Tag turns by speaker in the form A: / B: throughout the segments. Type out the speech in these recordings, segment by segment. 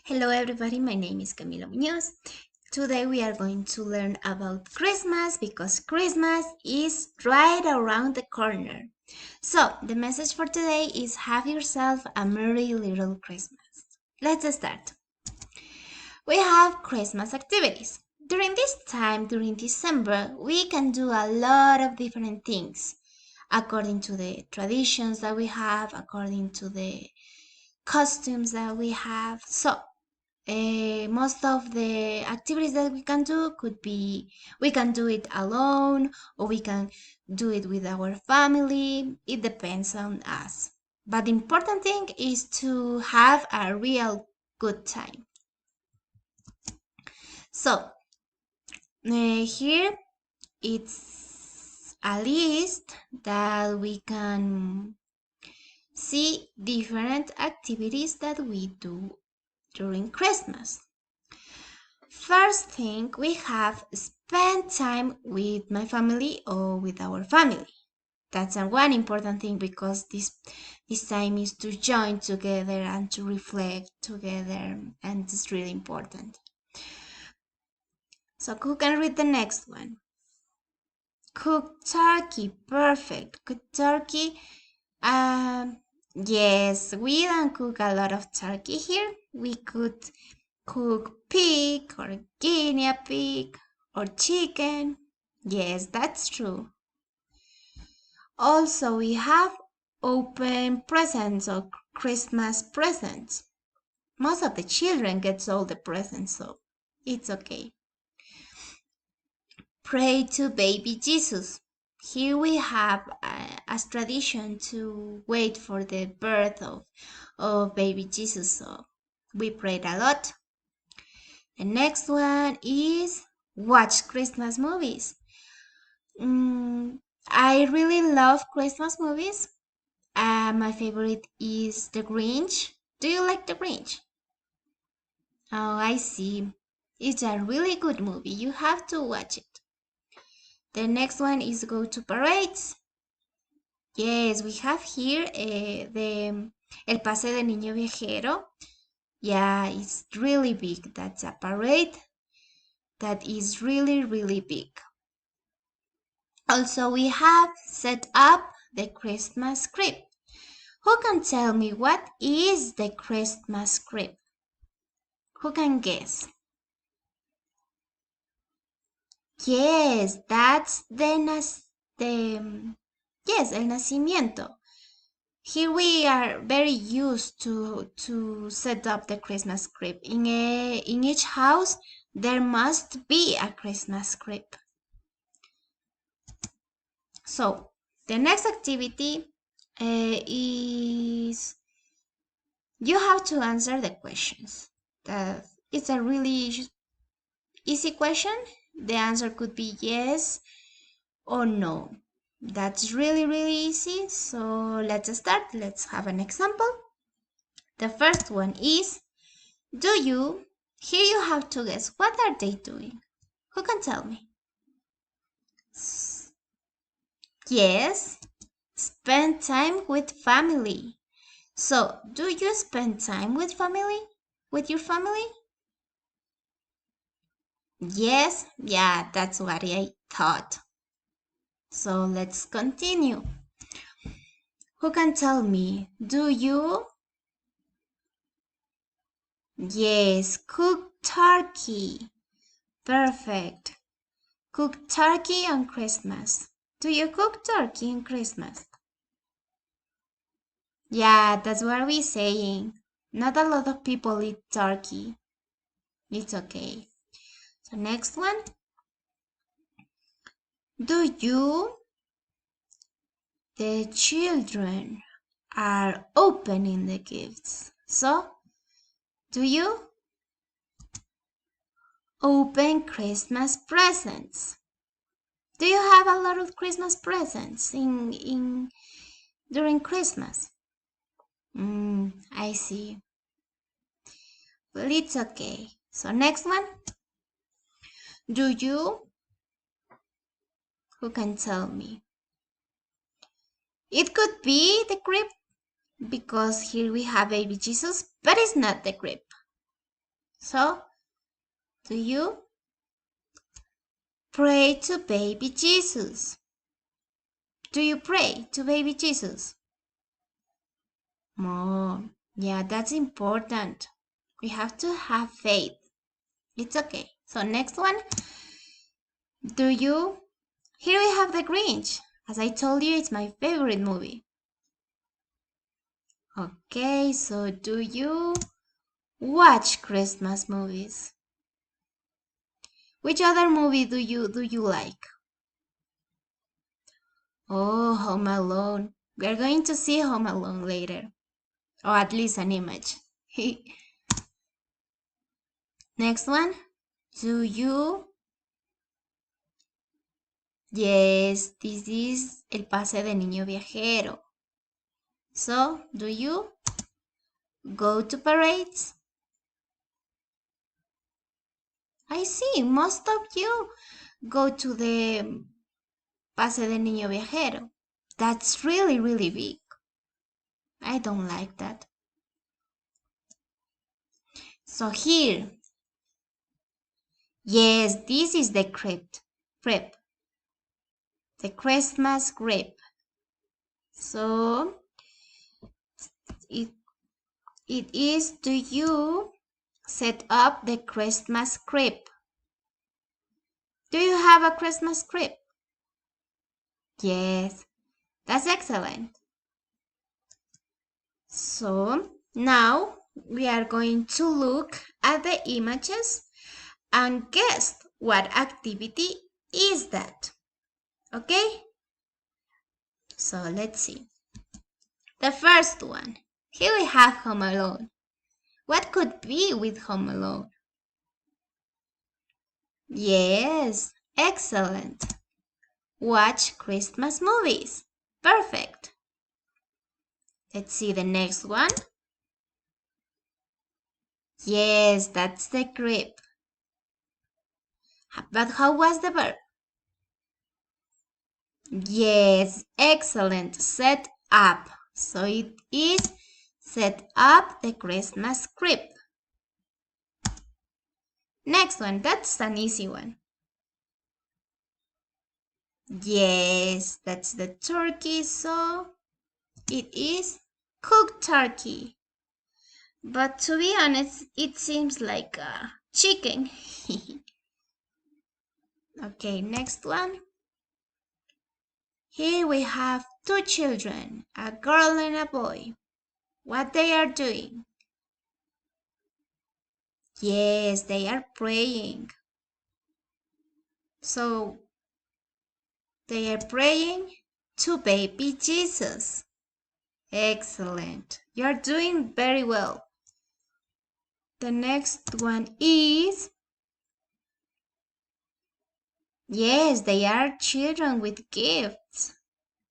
A: Hello everybody, my name is Camila Muñoz. Today we are going to learn about Christmas because Christmas is right around the corner. So, the message for today is have yourself a merry little Christmas. Let's start. We have Christmas activities. During this time, during December, we can do a lot of different things according to the traditions that we have, according to the costumes that we have. So, most of the activities that we can do could be we can do it alone or we can do it with our family. It depends on us. But the important thing is to have a real good time. So, here it's a list that we can see different activities that we do during Christmas. First thing, we have spend time with my family or with our family. That's one important thing because this time is to join together and to reflect together, and it's really important. So who can read the next one? Cook turkey, perfect. Cook turkey. Yes, we don't cook a lot of turkey here. We could cook pig or guinea pig or chicken. Yes, that's true. Also, we have open presents or Christmas presents. Most of the children gets all the presents, so it's okay. Pray to baby Jesus. Here we have a tradition to wait for the birth of baby Jesus, so we prayed a lot. The next one is watch Christmas movies. I really love Christmas movies. My favorite is The Grinch. Do you like The Grinch? Oh, I see. It's a really good movie. You have to watch it. The next one is go to parades. Yes, we have here the El Pase del Niño Viajero. Yeah, it's really big. That's a parade that is really, really big. Also, we have set up the Christmas crib. Who can tell me what is the Christmas crib? Who can guess? Yes, that's the yes, el nacimiento. Here we are very used to set up the Christmas crib. In each house there must be a Christmas crib. So the next activity is you have to answer the questions. It's a really easy question. The answer could be yes or no. That's really, really easy. So let's start. Let's have an example. The first one is, here you have to guess, what are they doing? Who can tell me? Yes, spend time with family. So, do you spend time with family? With your family? Yes, yeah, that's what I thought. So let's continue. Who can tell me? Do you? Yes, cook turkey. Perfect. Cook turkey on Christmas. Do you cook turkey on Christmas? Yeah, that's what we're saying. Not a lot of people eat turkey. It's okay. So next one. Do you? The children are opening the gifts. So, do you? Open Christmas presents. Do you have a lot of Christmas presents in during Christmas? I see. Well, it's okay. So next one. Do you? Who can tell me? It could be the crib because here we have baby Jesus, but it's not the crib. So, do you pray to baby Jesus? Do you pray to baby Jesus? Mom, yeah, that's important. We have to have faith. It's okay. So next one, do you? Here we have The Grinch. As I told you, it's my favorite movie. Okay, so do you watch Christmas movies? Which other movie do you like? Oh, Home Alone. We are going to see Home Alone later. Or at least an image. Next one. Do you? Yes, this is El Pase de Niño Viajero. So, do you go to parades? I see, most of you go to the Pase de Niño Viajero. That's really, really big. I don't like that. So here, yes, this is the crepe, the Christmas crepe. So it is, do you set up the Christmas crepe? Do you have a Christmas crepe? Yes, that's excellent. So now we are going to look at the images and guess what activity is that. Okay? So let's see. The first one. Here we have Home Alone. What could be with Home Alone? Yes, excellent. Watch Christmas movies. Perfect. Let's see the next one. Yes, that's the grip. But how was the verb? Yes, excellent. Set up. So it is set up the Christmas crib. Next one, that's an easy one. Yes, that's the turkey, so it is cooked turkey. But to be honest, it seems like a chicken. Okay, next one. Here we have two children, a girl and a boy. What they are doing? Yes, they are praying. So they are praying to baby Jesus. Excellent. You're doing very well. The next one is, yes, they are children with gifts,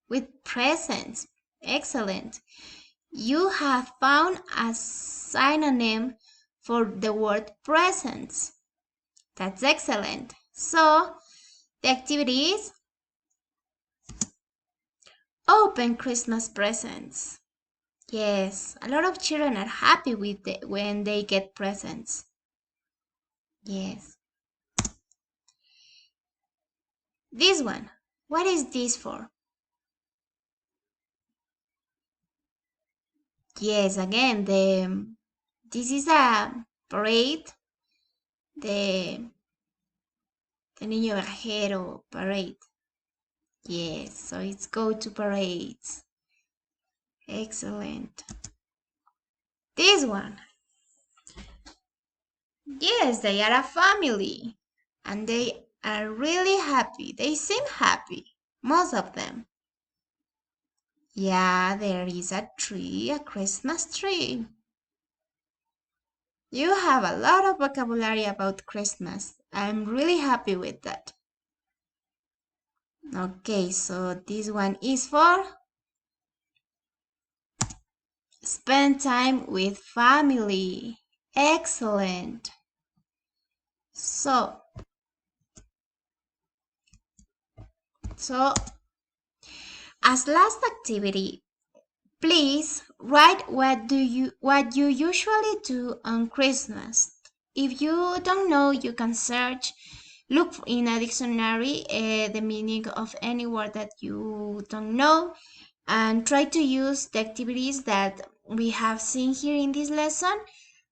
A: with presents. Excellent. You have found a synonym for the word presents. That's excellent. So, the activity is open Christmas presents. Yes, a lot of children are happy with it when they get presents. Yes. This one, what is this for? Yes, again, this is a parade, the Niño Viajero parade. Yes, so it's go to parades. Excellent. This one. Yes, they are a family and they are really happy. They seem happy, most of them. Yeah, there is a tree, a Christmas tree. You have a lot of vocabulary about Christmas. I'm really happy with that. Okay, so this one is for spend time with family. Excellent. So as last activity, please write what you usually do on Christmas. If you don't know, you can search, look in a dictionary the meaning of any word that you don't know, and try to use the activities that we have seen here in this lesson.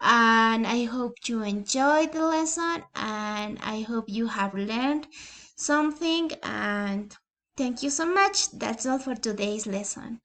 A: And I hope you enjoyed the lesson, and I hope you have learned something. And thank you so much. That's all for today's lesson.